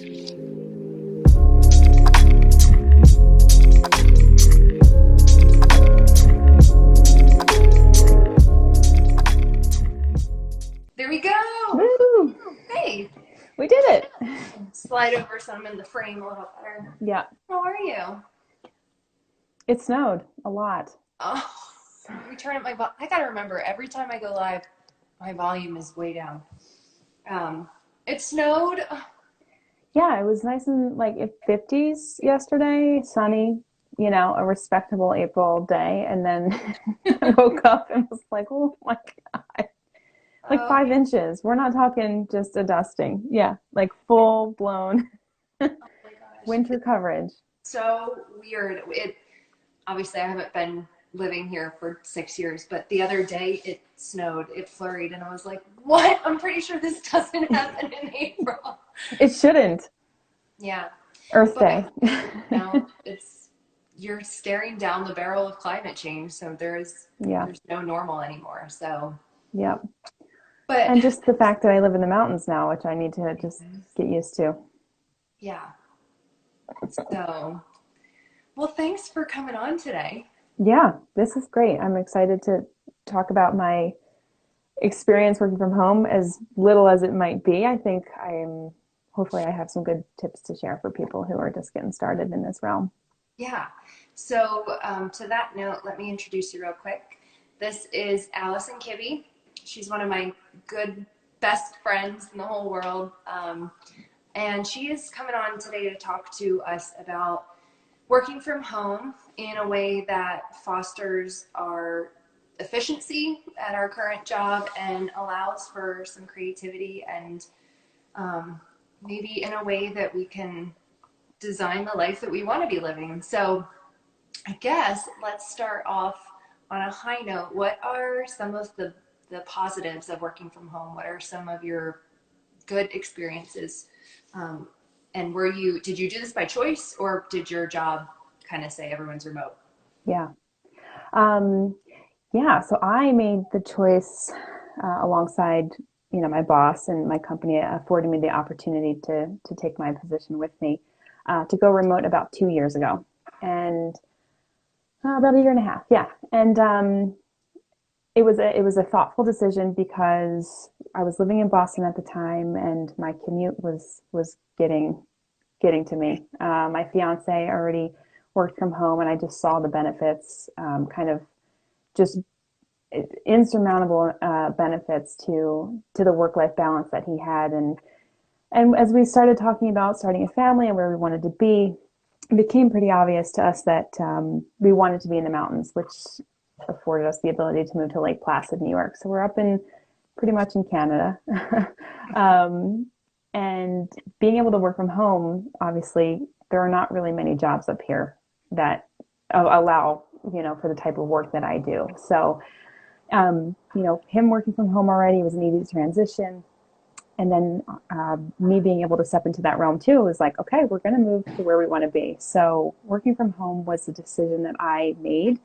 There we go. Woo! Hey, We did it. slide over some in the frame a little better. Yeah. How are you? It snowed a lot. Oh, let me turn up I gotta remember every time I go live, my volume is way down. It snowed. Yeah, it was nice and like 50s yesterday, sunny, a respectable April day. And then I woke up and was like, oh my God, like Oh, 5 inches. We're not talking just a dusting. Yeah, like full blown oh my gosh, winter it's coverage. so weird. It obviously I haven't been living here for 6 years, but the other day it snowed, it flurried, and I was like, "What? I'm pretty sure this doesn't happen in April." It shouldn't. Yeah, Earth but Day. it's you're staring down the barrel of climate change, so Yeah, there's no normal anymore. So, yeah. but And just the fact that I live in the mountains now, which I need to just get used to. yeah. So, well, thanks for coming on today. Yeah, this is great. I'm excited to talk about my experience working from home, as little as it might be. Hopefully, I have some good tips to share for people who are just getting started in this realm. Yeah. So, to that note, let me introduce you real quick. This is Allison Kibby. She's one of my good best friends in the whole world. And she is coming on today to talk to us about working from home in a way that fosters our efficiency at our current job and allows for some creativity and maybe in a way that we can design the life that we want to be living. So I guess let's start off on a high note. What are some of the positives of working from home? What are some of your good experiences? And did you do this by choice, or did your job kind of say everyone's remote? Yeah. Um, yeah, so I made the choice alongside, my boss and my company afforded me the opportunity to take my position with me to go remote about 2 years ago. And about a year and a half, yeah. And it was a thoughtful decision because I was living in Boston at the time, and my commute was getting to me. My fiance already worked from home, and I just saw the benefits, kind of just insurmountable benefits to the work life balance that he had, and as we started talking about starting a family and where we wanted to be, it became pretty obvious to us that we wanted to be in the mountains, which afforded us the ability to move to Lake Placid, New York. So we're up in pretty much in Canada. um, and being able to work from home, obviously, there are not really many jobs up here that allow, for the type of work that I do. So, him working from home already was an easy transition. And then me being able to step into that realm too was like, okay, we're going to move to where we want to be. So working from home was a decision that I made,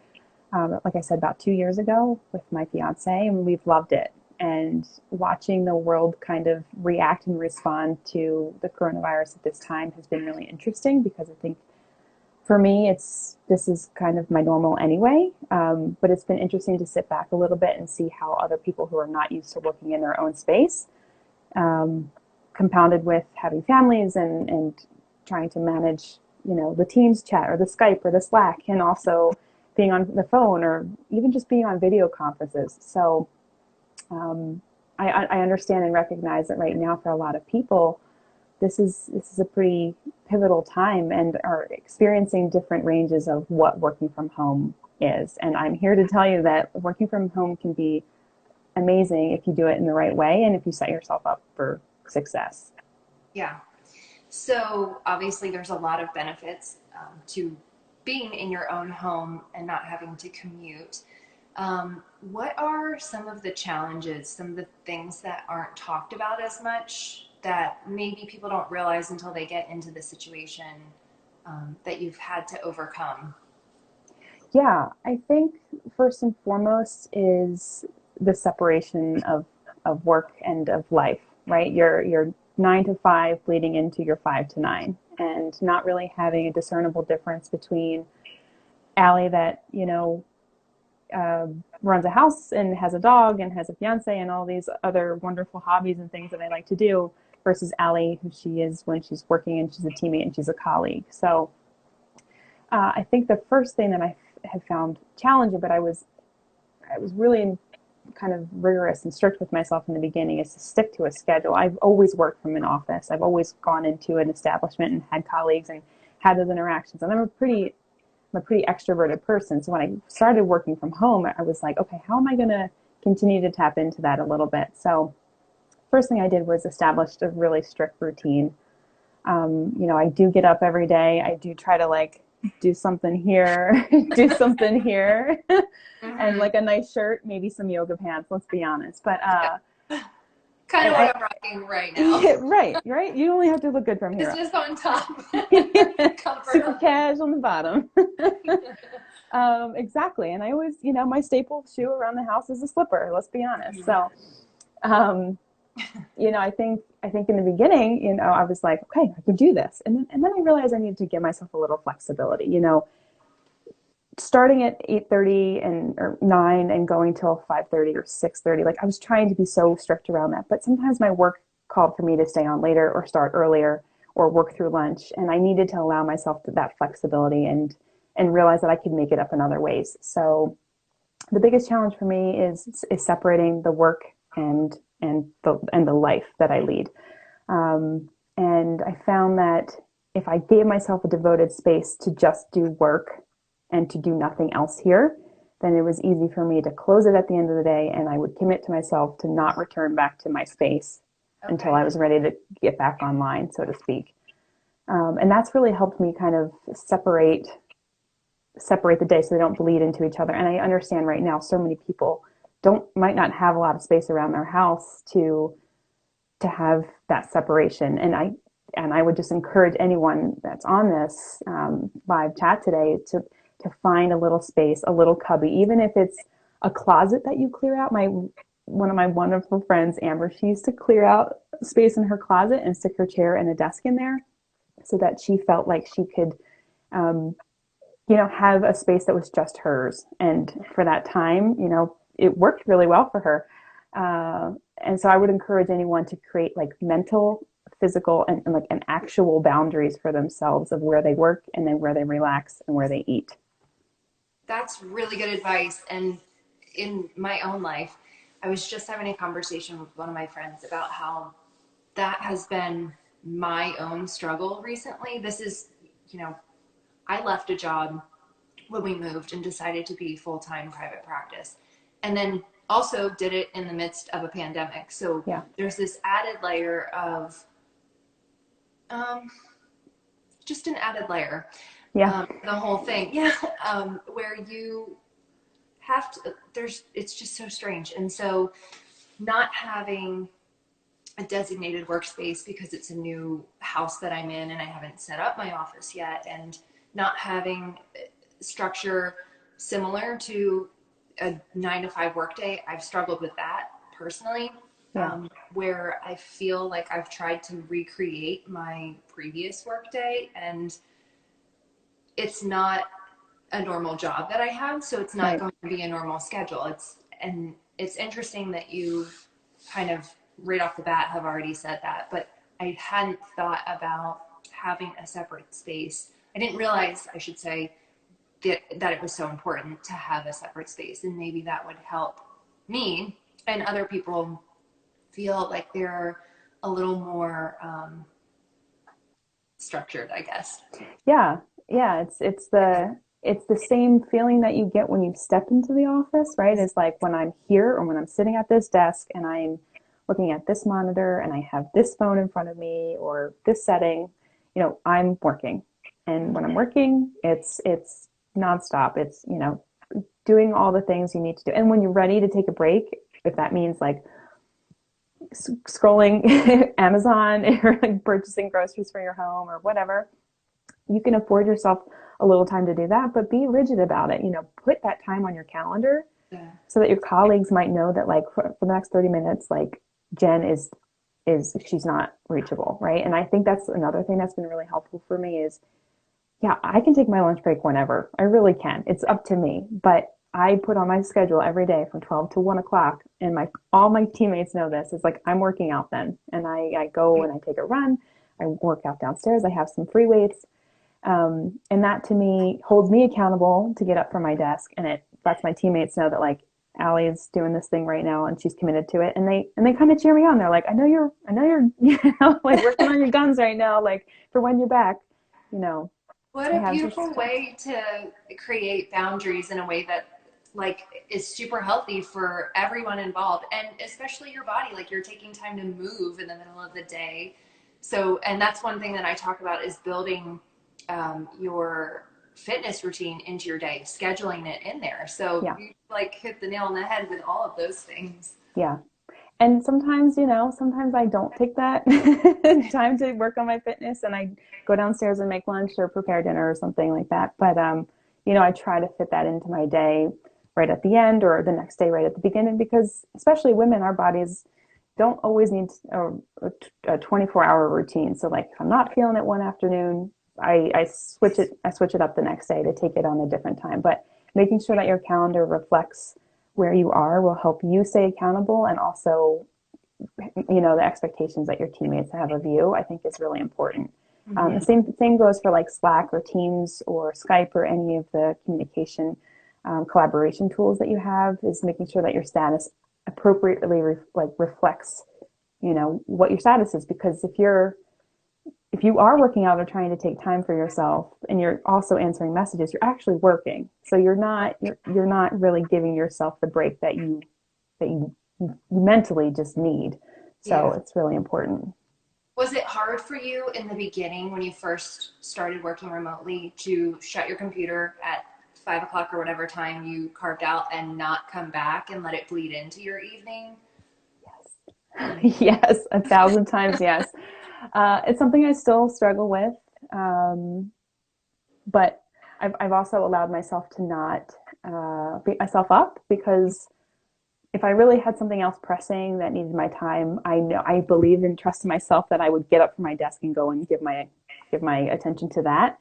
like I said, about 2 years ago with my fiance, and we've loved it. And watching the world kind of react and respond to the coronavirus at this time has been really interesting, because I think for me, this is kind of my normal anyway. But it's been interesting to sit back a little bit and see how other people who are not used to working in their own space, compounded with having families and trying to manage, the Teams chat or the Skype or the Slack, and also being on the phone or even just being on video conferences. So I understand and recognize that right now for a lot of people, this is a pretty pivotal time and are experiencing different ranges of what working from home is. And I'm here to tell you that working from home can be amazing if you do it in the right way and if you set yourself up for success. Yeah. So obviously, there's a lot of benefits to being in your own home and not having to commute. What are some of the challenges, some of the things that aren't talked about as much that maybe people don't realize until they get into the situation that you've had to overcome? Yeah, I think first and foremost is the separation of work and of life, right? You're 9 to 5 bleeding into your 5 to 9, and not really having a discernible difference between Allie that, runs a house and has a dog and has a fiance and all these other wonderful hobbies and things that I like to do, versus Allie, who she is when she's working and she's a teammate and she's a colleague. So I think the first thing that I have found challenging, but I was really kind of rigorous and strict with myself in the beginning, is to stick to a schedule. I've always worked from an office. I've always gone into an establishment and had colleagues and had those interactions. And I'm a pretty extroverted person. So when I started working from home, I was like, okay, how am I going to continue to tap into that a little bit? So first thing I did was established a really strict routine. I do get up every day. I do try to do something here, do something here, and like a nice shirt, maybe some yoga pants, let's be honest. But kind of what I'm rocking right now. Right. You only have to look good from here. It's just on top. Super cash on the bottom. Exactly. And I always, my staple shoe around the house is a slipper, let's be honest. So, I think in the beginning, I was like, okay, I can do this. And then I realized I needed to give myself a little flexibility, starting at 8:30 or 9 and going till 5:30 or 6:30. Like, I was trying to be so strict around that, but sometimes my work called for me to stay on later or start earlier or work through lunch. And I needed to allow myself that flexibility and realize that I could make it up in other ways. So the biggest challenge for me is separating the work and the life that I lead. And I found that if I gave myself a devoted space to just do work and to do nothing else here, then it was easy for me to close it at the end of the day, and I would commit to myself to not return back to my space until I was ready to get back online, so to speak. And that's really helped me kind of separate the day so they don't bleed into each other. And I understand right now so many people might not have a lot of space around their house to have that separation. And I would just encourage anyone that's on this live chat today to find a little space, a little cubby, even if it's a closet that you clear out. One of my wonderful friends, Amber, she used to clear out space in her closet and stick her chair and a desk in there so that she felt like she could have a space that was just hers. And for that time, it worked really well for her. And so I would encourage anyone to create mental, physical, and an actual boundaries for themselves of where they work and then where they relax and where they eat. That's really good advice. And in my own life, I was just having a conversation with one of my friends about how that has been my own struggle recently. This is, I left a job when we moved and decided to be full-time private practice. And then also did it in the midst of a pandemic. So there's this added layer of, just an added layer. The whole thing. Where you have to, it's just so strange. And so not having a designated workspace because it's a new house that I'm in and I haven't set up my office yet, and not having structure similar to a 9 to 5 workday, I've struggled with that personally, where I feel like I've tried to recreate my previous workday, and it's not a normal job that I have, so it's not going to be a normal schedule. It's interesting that you kind of right off the bat have already said that, but I hadn't thought about having a separate space. I didn't realize, I should say, that it was so important to have a separate space, and maybe that would help me and other people feel like they're a little more structured, I guess. It's the same feeling that you get when you step into the office, right? It's like when I'm here or when I'm sitting at this desk and I'm looking at this monitor and I have this phone in front of me or this setting, I'm working. And when I'm working, it's nonstop. It's, doing all the things you need to do. And when you're ready to take a break, if that means scrolling Amazon or purchasing groceries for your home or whatever, you can afford yourself a little time to do that, but be rigid about it. Put that time on your calendar so that your colleagues might know that for the next 30 minutes, Jen is she's not reachable, right? And I think that's another thing that's been really helpful for me is, yeah, I can take my lunch break whenever. I really can. It's up to me. But I put on my schedule every day from 12 to 1 o'clock, and all my teammates know this. It's like I'm working out then. And I go and I take a run. I work out downstairs. I have some free weights. And that to me holds me accountable to get up from my desk. And it lets my teammates know that like Allie is doing this thing right now and she's committed to it. And they kind of cheer me on. They're like, I know you're, like working on your guns right now, like for when you're back, you know. What I a have beautiful just way to create boundaries in a way that like is super healthy for everyone involved, and especially your body. Like you're taking time to move in the middle of the day. So, and that's one thing that I talk about is building your fitness routine into your day, scheduling it in there. So yeah, you like hit the nail on the head with all of those things. yeah. And sometimes, sometimes I don't take that time to work on my fitness and I go downstairs and make lunch or prepare dinner or something like that. But, I try to fit that into my day right at the end or the next day right at the beginning because especially women, our bodies don't always need a 24-hour routine. So like if I'm not feeling it one afternoon, I switch it up the next day to take it on a different time. But making sure that your calendar reflects where you are will help you stay accountable and also, the expectations that your teammates have of you, I think is really important. The same goes for like Slack or Teams or Skype or any of the communication collaboration tools that you have is making sure that your status appropriately reflects, what your status is. Because if you are working out or trying to take time for yourself and you're also answering messages, you're actually working. So you're not really giving yourself the break that you mentally just need. So Yeah. it's really important. Was it hard for you in the beginning when you first started working remotely to shut your computer at 5 o'clock or whatever time you carved out and not come back and let it bleed into your evening? Yes, 1,000 times yes. It's something I still struggle with, um, but I've also allowed myself to not beat myself up because if I really had something else pressing that needed my time, I believe and trust in myself that I would get up from my desk and go and give my attention to that.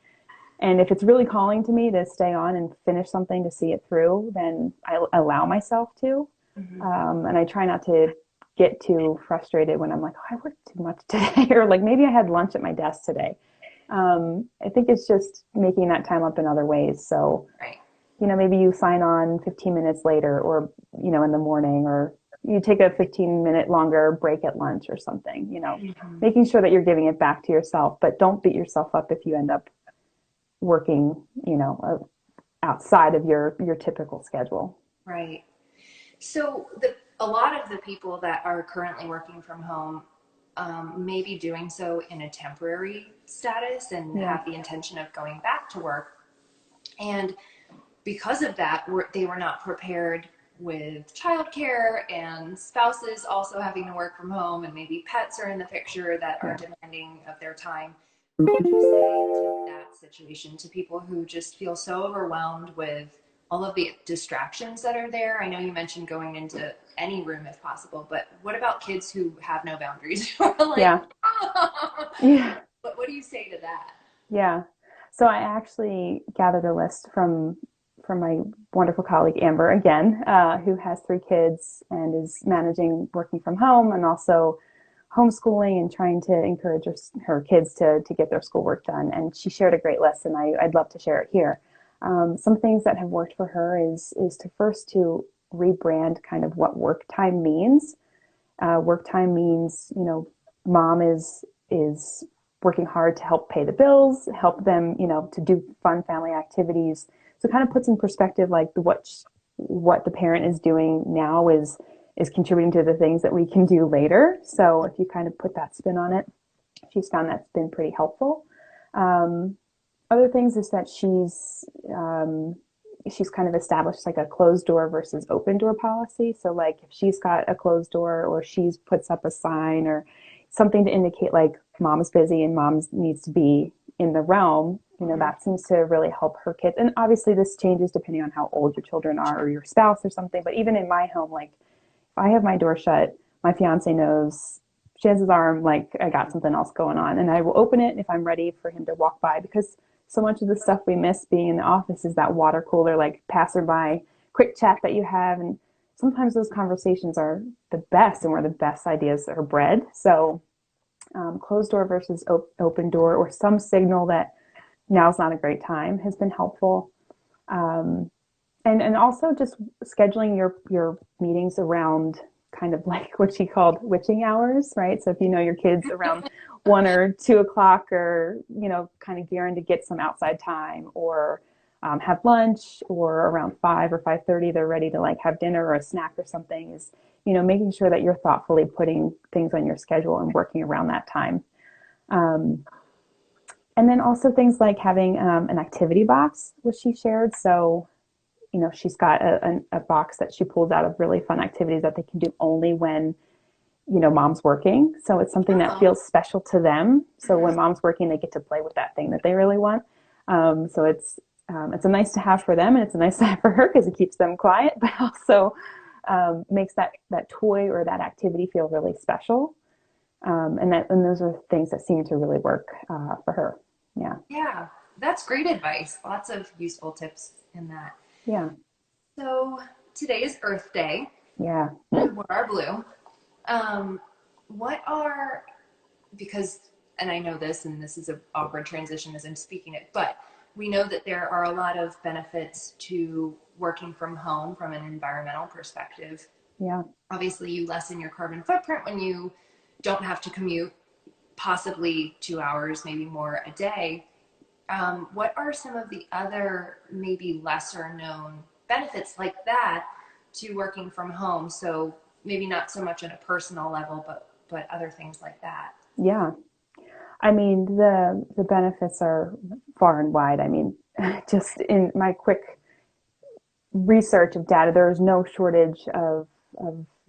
And if it's really calling to me to stay on and finish something to see it through, then I allow myself to. Mm-hmm. And I try not to get too frustrated when I'm like, oh, I worked too much today, or like maybe I had lunch at my desk today. I think it's just making that time up in other ways. So, Right. maybe you sign on 15 minutes later or, in the morning, or you take a 15-minute longer break at lunch or something, Mm-hmm. making sure that you're giving it back to yourself, but don't beat yourself up if you end up working, outside of your typical schedule. Right. So a lot of the people that are currently working from home may be doing so in a temporary status and Yeah. have the intention of going back to work. And because of that, they were not prepared with childcare and spouses also having to work from home, and maybe pets are in the picture that are Yeah. demanding of their time. What would you say to that situation to people who just feel so overwhelmed with all of the distractions that are there? I know you mentioned going into any room if possible, but what about kids who have no boundaries? Who are like, Yeah. oh! Yeah. What do you say to that? Yeah. So I actually gathered a list from my wonderful colleague Amber again, who has 3 kids and is managing working from home and also homeschooling and trying to encourage her kids to get their schoolwork done. And she shared a great list, and I'd love to share it here. Some things that have worked for her is to first to rebrand kind of what work time means. Work time means, mom is working hard to help pay the bills, help them, to do fun family activities. So it kind of puts in perspective like what the parent is doing now is contributing to the things that we can do later. So if you kind of put that spin on it, she's found that's been pretty helpful. Other things is that she's kind of established like a closed door versus open door policy. So like if she's got a closed door or she's puts up a sign or something to indicate like mom's busy and mom needs to be in the realm, that seems to really help her kids. And obviously this changes depending on how old your children are or your spouse or something. But even in my home, like if I have my door shut, my fiance knows chances are I'm like, I got something else going on, and I will open it if I'm ready for him to walk by, because so much of the stuff we miss being in the office is that water cooler, like passerby quick chat that you have. And sometimes those conversations are the best and where the best ideas are bred. So closed door versus open door, or some signal that now's not a great time, has been helpful. Um, and also just scheduling your meetings around kind of like what she called witching hours, right? So if you know your kids around 1 or 2 o'clock, or kind of gearing to get some outside time, or have lunch, or around 5 or 5:30 they're ready to like have dinner or a snack or something, is making sure that you're thoughtfully putting things on your schedule and working around that time. Um, and then also things like having an activity box, which she shared. So she's got a box that she pulls out of really fun activities that they can do only when, mom's working. So it's something that feels special to them. So when mom's working, they get to play with that thing that they really want. So it's a nice to have for them, and it's a nice to have for her because it keeps them quiet, but also makes that toy or that activity feel really special. And those are things that seem to really work for her. Yeah. Yeah, that's great advice. Lots of useful tips in that. Yeah. So today is Earth Day. Yeah. We wore our blue. What are, because, and I know this, and this is an awkward transition as I'm speaking it, but we know that there are a lot of benefits to working from home from an environmental perspective. Yeah. Obviously, you lessen your carbon footprint when you don't have to commute possibly 2 hours, maybe more a day. What are some of the other maybe lesser known benefits like that to working from home? So maybe not so much on a personal level, but other things like that. Yeah. I mean, the benefits are far and wide. I mean, just in my quick research of data, there is no shortage of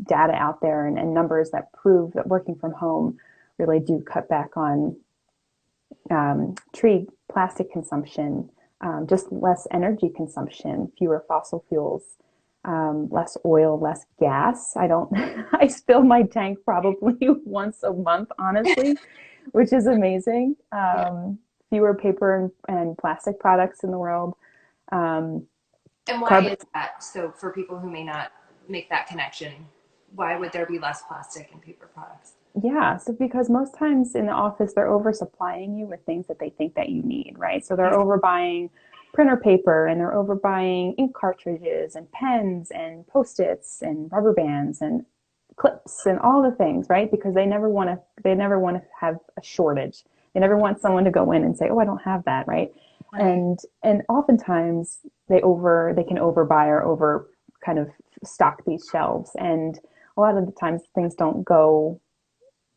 data out there, and numbers that prove that working from home really do cut back on tree plastic consumption, just less energy consumption, fewer fossil fuels, less oil, less gas. I fill my tank probably once a month, honestly, which is amazing. Fewer paper and plastic products in the world. And why is that? So for people who may not make that connection, why would there be less plastic and paper products? Yeah, so because most times in the office, they're oversupplying you with things that they think that you need, right? So they're overbuying printer paper, and they're overbuying ink cartridges and pens and Post-its and rubber bands and clips and all the things, right? Because they never want to have a shortage. They never want someone to go in and say, "Oh, I don't have that," right? And oftentimes they can overbuy or over kind of stock these shelves, and a lot of the times things don't go,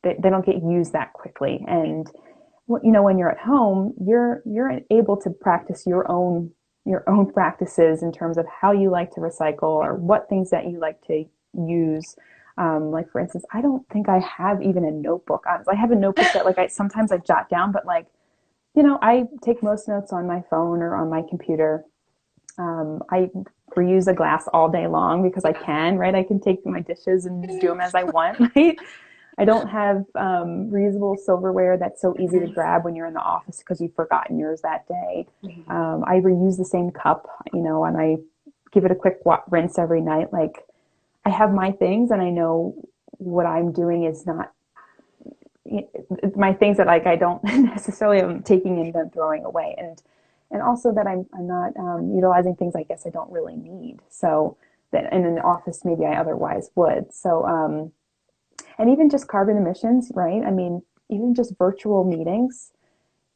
they don't get used that quickly. And when you're at home, you're able to practice your own practices in terms of how you like to recycle, or what things that you like to use. Like for instance, I don't think I have even a notebook. I have a notebook that sometimes I jot down, but I take most notes on my phone or on my computer. I reuse a glass all day long because I can, right? I can take my dishes and do them as I want, right? I don't have reusable silverware that's so easy to grab when you're in the office because you've forgotten yours that day. I reuse the same cup, and I give it a quick rinse every night. Like, I have my things, and I know what I'm doing is not my things that I don't necessarily am taking and then throwing away, and also that I'm not utilizing things I guess I don't really need. So that in an office maybe I otherwise would. So and even just carbon emissions, right? I mean, even just virtual meetings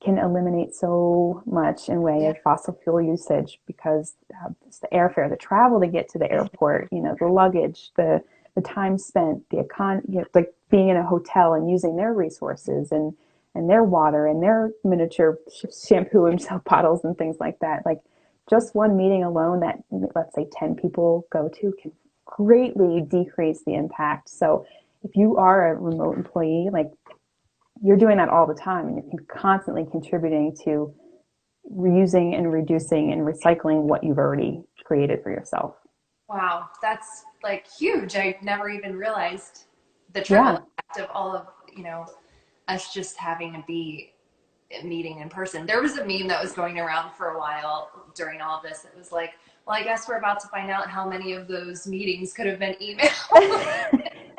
can eliminate so much in way of fossil fuel usage, because it's the airfare, the travel to get to the airport, the luggage, the time spent, like being in a hotel and using their resources and their water and their miniature shampoo and soap bottles and things like that. Like, just one meeting alone that, let's say, 10 people go to, can greatly decrease the impact. So if you are a remote employee, like, you're doing that all the time, and you're constantly contributing to reusing and reducing and recycling what you've already created for yourself. Wow, that's like huge. I never even realized the trickle effect of all of, us just having to be meeting in person. There was a meme that was going around for a while during all of this. It was like, well, I guess we're about to find out how many of those meetings could have been email.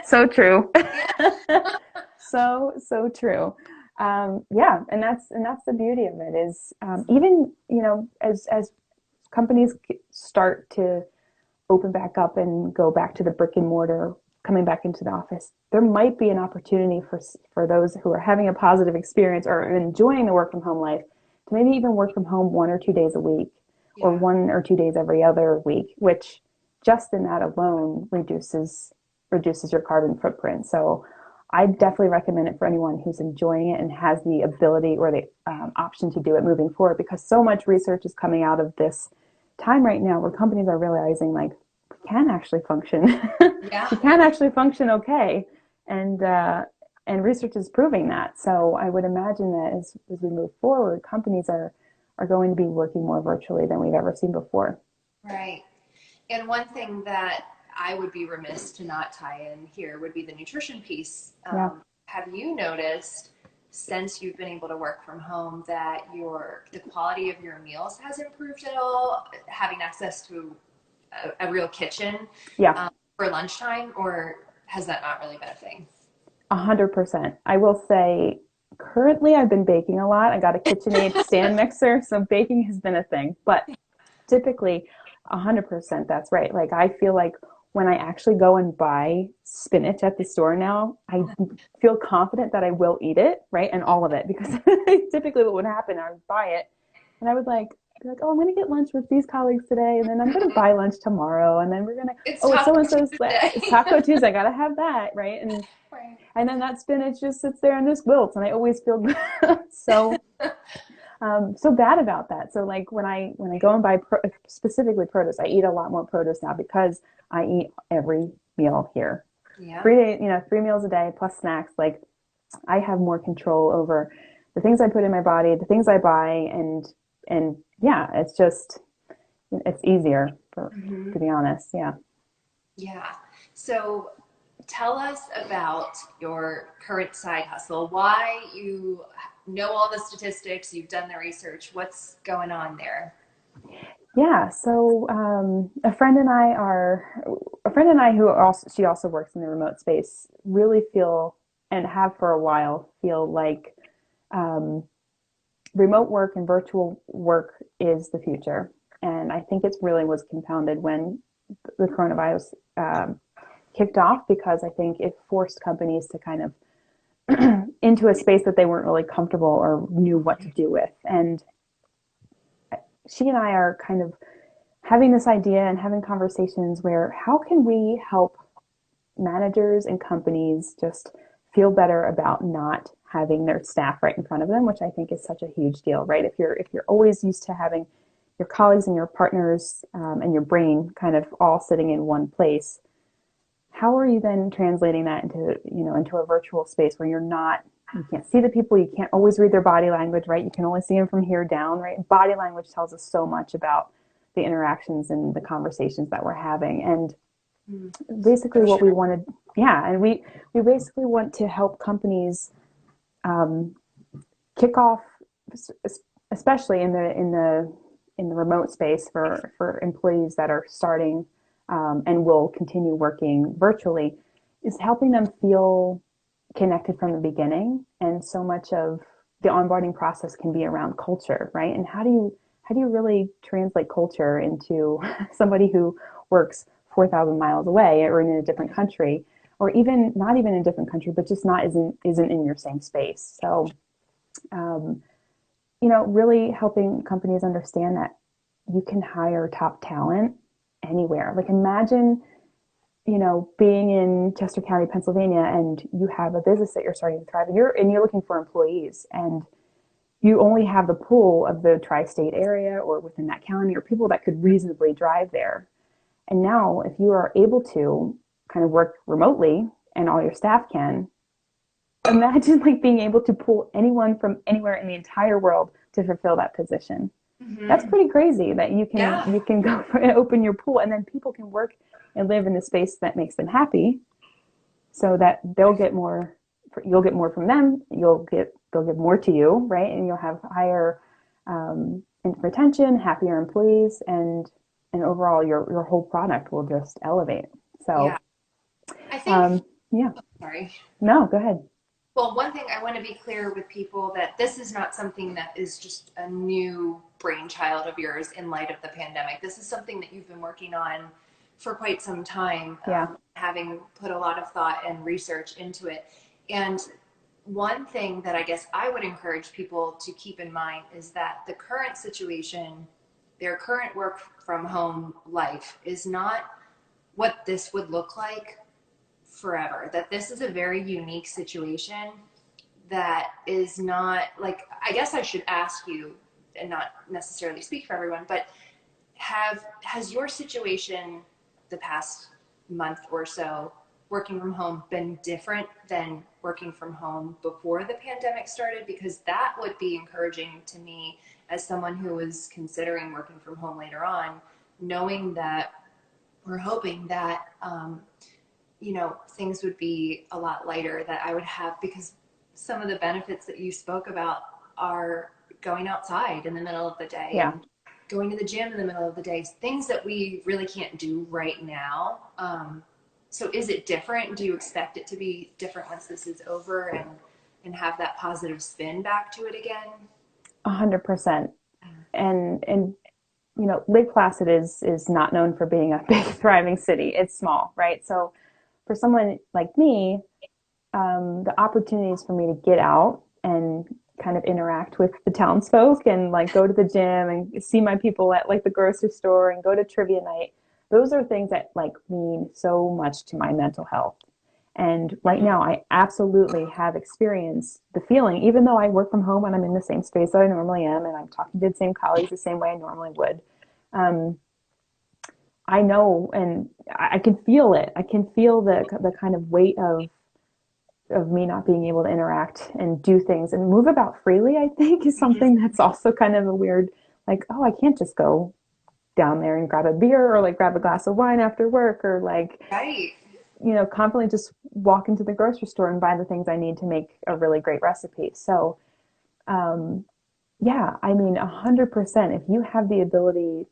So true. Yeah. So true. Yeah, and that's the beauty of it is even as companies start to open back up and go back to the brick and mortar, coming back into the office, there might be an opportunity for those who are having a positive experience or enjoying the work from home life to maybe even work from home 1 or 2 days a week, or Yeah. 1 or 2 days every other week, which just in that alone reduces your carbon footprint. So I definitely recommend it for anyone who's enjoying it and has the ability or the option to do it moving forward, because so much research is coming out of this time right now where companies are realizing like we can actually function. Yeah. We can actually function okay, and research is proving that. So I would imagine that as we move forward, companies are going to be working more virtually than we've ever seen before. Right. And one thing that I would be remiss to not tie in here would be the nutrition piece. Yeah. Have you noticed since you've been able to work from home that the quality of your meals has improved at all, having access to a real kitchen Yeah. for lunchtime, or has that not really been a thing? 100%. I will say currently I've been baking a lot. I got a KitchenAid stand mixer, so baking has been a thing. But typically 100% that's right. Like I feel like when I actually go and buy spinach at the store now, I feel confident that I will eat it, right? And all of it, because typically what would happen, I would buy it and I would be like, oh, I'm going to get lunch with these colleagues today, and then I'm going to buy lunch tomorrow, and then we're going to, It's oh, it's Taco so-and-so's, Tuesday. it's Taco Tuesday, I got to have that, right? Right. And then that spinach just sits there and just wilts, and I always feel so so bad about that. So like when I go and buy specifically produce, I eat a lot more produce now because I eat every meal here. Yeah. 3 days, 3 meals a day plus snacks. Like I have more control over the things I put in my body, the things I buy, and yeah, it's easier Mm-hmm. to be honest. Yeah. Yeah. So tell us about your current side hustle, why you know all the statistics, you've done the research, what's going on there? Yeah, so a friend and I who also she also works in the remote space really feel and have for a while feel like um, remote work and virtual work is the future, and I think it really was compounded when the coronavirus kicked off, because I think it forced companies to kind of into a space that they weren't really comfortable or knew what to do with, and she and I are kind of having this idea and having conversations where how can we help managers and companies just feel better about not having their staff right in front of them, which I think is such a huge deal, right? If you're always used to having your colleagues and your partners and your brain kind of all sitting in one place, how are you then translating that into a virtual space where you can't see the people, you can't always read their body language, right? You can only see them from here down, right? Body language tells us so much about the interactions and the conversations that we're having. And basically For what we sure. wanted, yeah, and we basically want to help companies um, kick off, especially in the remote space for employees that are starting and will continue working virtually, is helping them feel connected from the beginning. And so much of the onboarding process can be around culture, right? And how do you really translate culture into somebody who works 4,000 miles away or in a different country, or even not even in a different country, but just not isn't in your same space. So um, really helping companies understand that you can hire top talent anywhere. Like imagine, being in Chester County, Pennsylvania, and you have a business that you're starting to thrive. And you're looking for employees, and you only have the pool of the tri-state area or within that county or people that could reasonably drive there. And now, if you are able to kind of work remotely, and all your staff can, imagine like being able to pull anyone from anywhere in the entire world to fulfill that position. That's Mm-hmm. pretty crazy that you can Yeah. you can go and open your pool, and then people can work and live in the space that makes them happy, so that they'll get more you'll get more from them. They'll give more to you, right? And you'll have higher retention, happier employees, and overall your whole product will just elevate. Yeah. So, I think, yeah, sorry. no, go ahead. Well, one thing I want to be clear with people that this is not something that is just a new brainchild of yours in light of the pandemic. This is something that you've been working on for quite some time, Yeah. having put a lot of thought and research into it. And one thing that I guess I would encourage people to keep in mind is that the current situation, their current work from home life, is not what this would look like forever. That this is a very unique situation that is not like, I guess I should ask you, and not necessarily speak for everyone, but has your situation the past month or so working from home been different than working from home before the pandemic started? Because that would be encouraging to me as someone who was considering working from home later on, knowing that we're hoping that things would be a lot lighter, that I would have, because some of the benefits that you spoke about are going outside in the middle of the day, Yeah. and going to the gym in the middle of the day, things that we really can't do right now. So is it different? Do you expect it to be different once this is over, and have that positive spin back to it again? 100%. And Lake Placid is not known for being a big thriving city. It's small, right? So for someone like me, the opportunities for me to get out and kind of interact with the townsfolk and like go to the gym and see my people at like the grocery store and go to trivia night, those are things that like mean so much to my mental health. And right now, I absolutely have experienced the feeling, even though I work from home and I'm in the same space that I normally am, and I'm talking to the same colleagues the same way I normally would. Um, I know, and I can feel it. I can feel the kind of weight of me not being able to interact and do things and move about freely. I think is something that's also kind of a weird, like, oh, I can't just go down there and grab a beer or like grab a glass of wine after work, or like, Right. confidently just walk into the grocery store and buy the things I need to make a really great recipe. So, yeah, I mean, 100%. If you have the ability,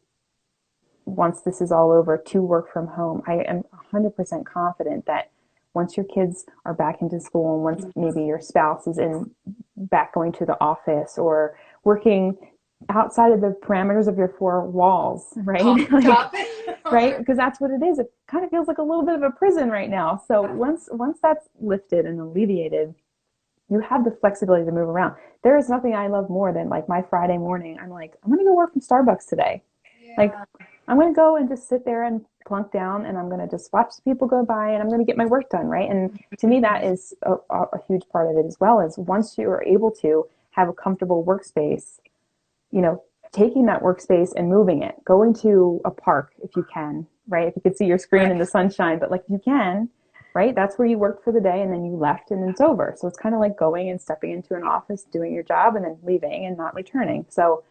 once this is all over, to work from home, I am 100% confident that once your kids are back into school and once maybe your spouse is in back going to the office or working outside of the parameters of your four walls, Oh, right? Like, stop it. right? Because that's what it is. It kind of feels like a little bit of a prison right now. So once that's lifted and alleviated, you have the flexibility to move around. There is nothing I love more than like my Friday morning. I'm like, I'm gonna go work from Starbucks today. Like, Yeah. I'm gonna go and just sit there and plunk down, and I'm gonna just watch people go by, and I'm gonna get my work done, right? And to me, that is a huge part of it as well. Is once you are able to have a comfortable workspace, you know, taking that workspace and moving it, going to a park if you can, right? If you could see your screen in the Right. sunshine, but like if you can, right? That's where you worked for the day and then you left and it's over. So it's kind of like going and stepping into an office, doing your job and then leaving and not returning. So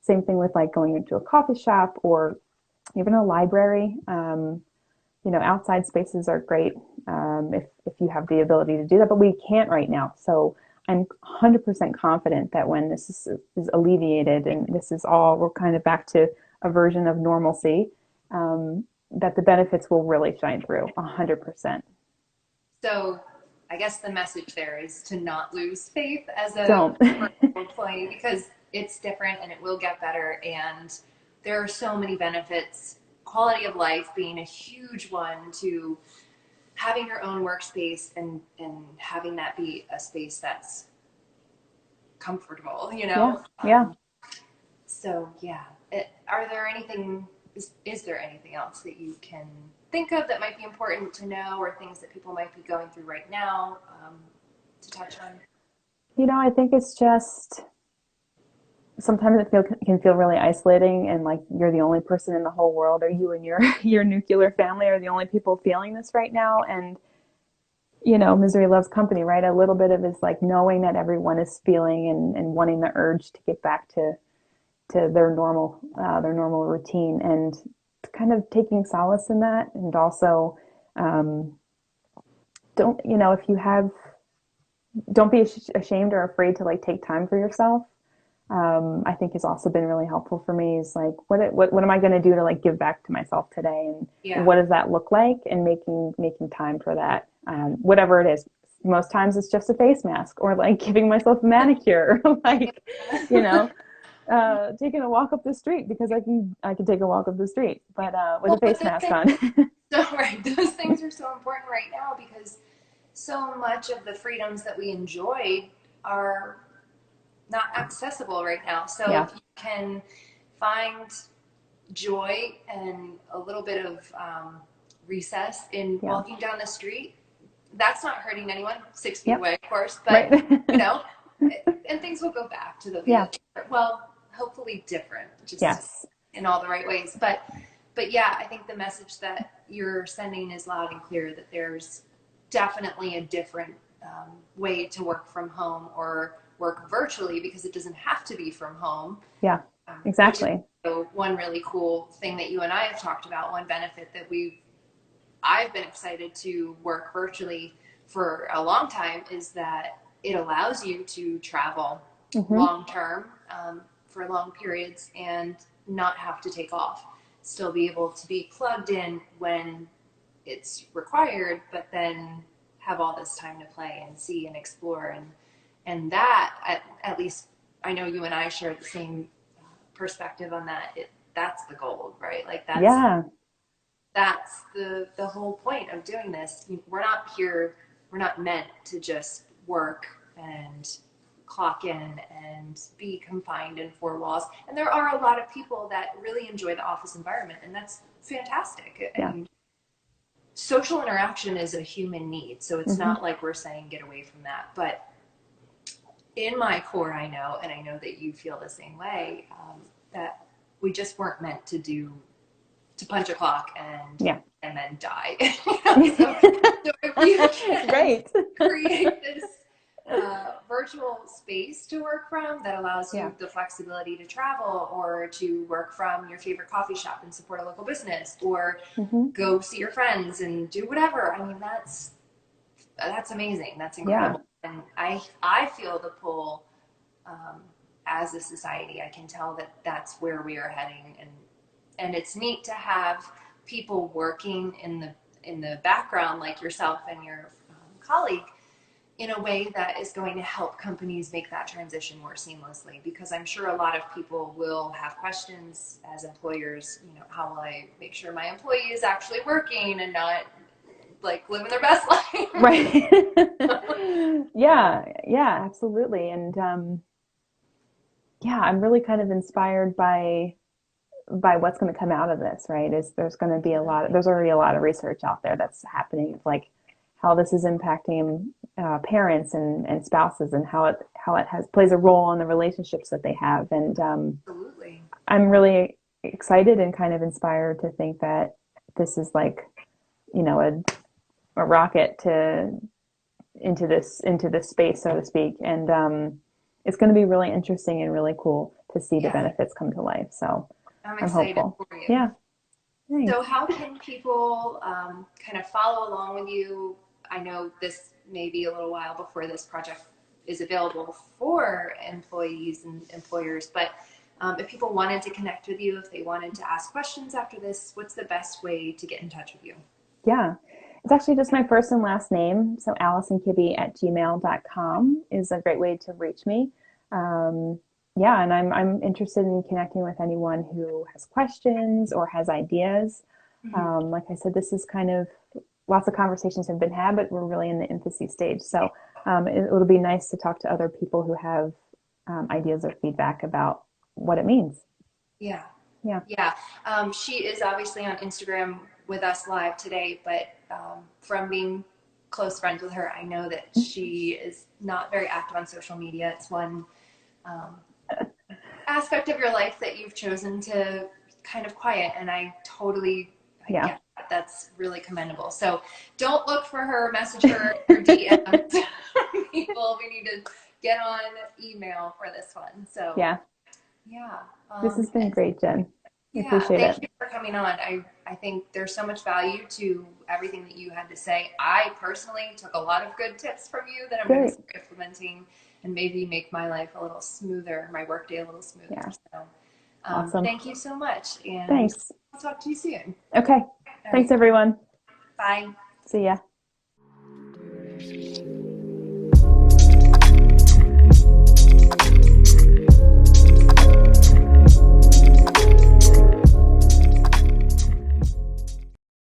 same thing with like going into a coffee shop or even a library. Outside spaces are great if you have the ability to do that, but we can't right now. So I'm 100% confident that when this is alleviated and this is all, we're kind of back to a version of normalcy, that the benefits will really shine through 100%. So I guess the message there is to not lose faith as a Don't. employee, because it's different and it will get better. And there are so many benefits, quality of life being a huge one, to having your own workspace and having that be a space that's comfortable, Yeah. Yeah. So yeah, are there anything, is there anything else that you can think of that might be important to know, or things that people might be going through right now, to touch on? I think it's just sometimes can feel really isolating and like you're the only person in the whole world, or you and your your nuclear family are the only people feeling this right now. And misery loves company, right? A little bit of it's like knowing that everyone is feeling and wanting the urge to get back to their normal routine, and kind of taking solace in that. And also, don't if you have don't be ashamed or afraid to like take time for yourself. I think has also been really helpful for me is like, what am I going to do to like give back to myself today? And Yeah. what does that look like? And making time for that, whatever it is. Most times it's just a face mask or like giving myself a manicure, like, you know, taking a walk up the street because I can take a walk up the street, but with a Well, but face the mask thing, on. so right, those things are so important right now because so much of the freedoms that we enjoy are not accessible right now. So Yeah, if you can find joy and a little bit of recess in yeah, walking down the street, that's not hurting anyone 6 feet yep, away, of course, but right. you know, and things will go back to the way Yeah, that they were. Well, hopefully different, just yes, in all the right ways. But yeah, I think the message that you're sending is loud and clear that there's definitely a different way to work from home or work virtually because it doesn't have to be from home, yeah, which is exactly. one really cool thing that you and I have talked about. One benefit that I've been excited to work virtually for a long time is that it allows you to travel Hmm. long term for long periods and not have to take off. Still be able to be plugged in when it's required, but then have all this time to play and see and explore and that at least I know you and I share the same perspective on that. That's the goal, right? Like Yeah, that's the whole point of doing this. We're not here, we're not meant to just work and clock in and be confined in four walls. And there are a lot of people that really enjoy the office environment, and that's fantastic. I yeah, mean, social interaction is a human need, so it's hmm not like we're saying get away from that. But in my core, I know, and I know that you feel the same way, that we just weren't meant to punch a clock yeah. and then die. So if you can Right. create this virtual space to work from that allows Yeah. you the flexibility to travel or to work from your favorite coffee shop and support a local business or Hmm. go see your friends and do whatever. I mean, that's amazing. That's Yeah. incredible. And I feel the pull as a society. I can tell that that's where we are heading, and it's neat to have people working in the background like yourself and your colleague in a way that is going to help companies make that transition more seamlessly, because I'm sure a lot of people will have questions as employers, how will I make sure my employee is actually working and not like living their best life. Right. Yeah. Yeah, absolutely. And yeah, I'm really kind of inspired by what's going to come out of this, right? Is there's going to be there's already a lot of research out there that's happening of like how this is impacting parents and spouses and how it has plays a role in the relationships that they have. And Absolutely. I'm really excited and kind of inspired to think that this is like, a rocket to into this space, so to speak. And it's going to be really interesting and really cool to see the Yeah, benefits come to life. So I'm I'm excited hopeful. for you. Yeah. Thanks. So, how can people kind of follow along with you? I know this may be a little while before this project is available for employees and employers, but if people wanted to connect with you, if they wanted to ask questions after this, what's the best way to get in touch with you? Yeah. It's actually just my first and last name. So allisonkibby@gmail.com is a great way to reach me. Um, yeah, and I'm interested in connecting with anyone who has questions or has ideas. Mm-hmm. Like I said, this is kind of lots of conversations have been had, but we're really in the infancy stage. So it'll be nice to talk to other people who have ideas or feedback about what it means. Yeah. Yeah. Yeah. She is obviously on Instagram with us live today, but from being close friends with her, I know that she is not very active on social media. It's one um, aspect of your life that you've chosen to kind of quiet, and I Yeah. get that. That's really commendable. So don't look for her, message her, or DM people. We need to get on email for this one. So Yeah. yeah. This has been great, Jen. I Yeah, appreciate it. thank you for coming on. I think there's so much value to everything that you had to say. I personally took a lot of good tips from you that I'm going to Great. start implementing and maybe make my life a little smoother, my workday a little smoother. Yeah. So, Awesome. thank you so much, and Thanks. I'll talk to you soon. Okay. All Thanks, right, everyone. bye. See ya.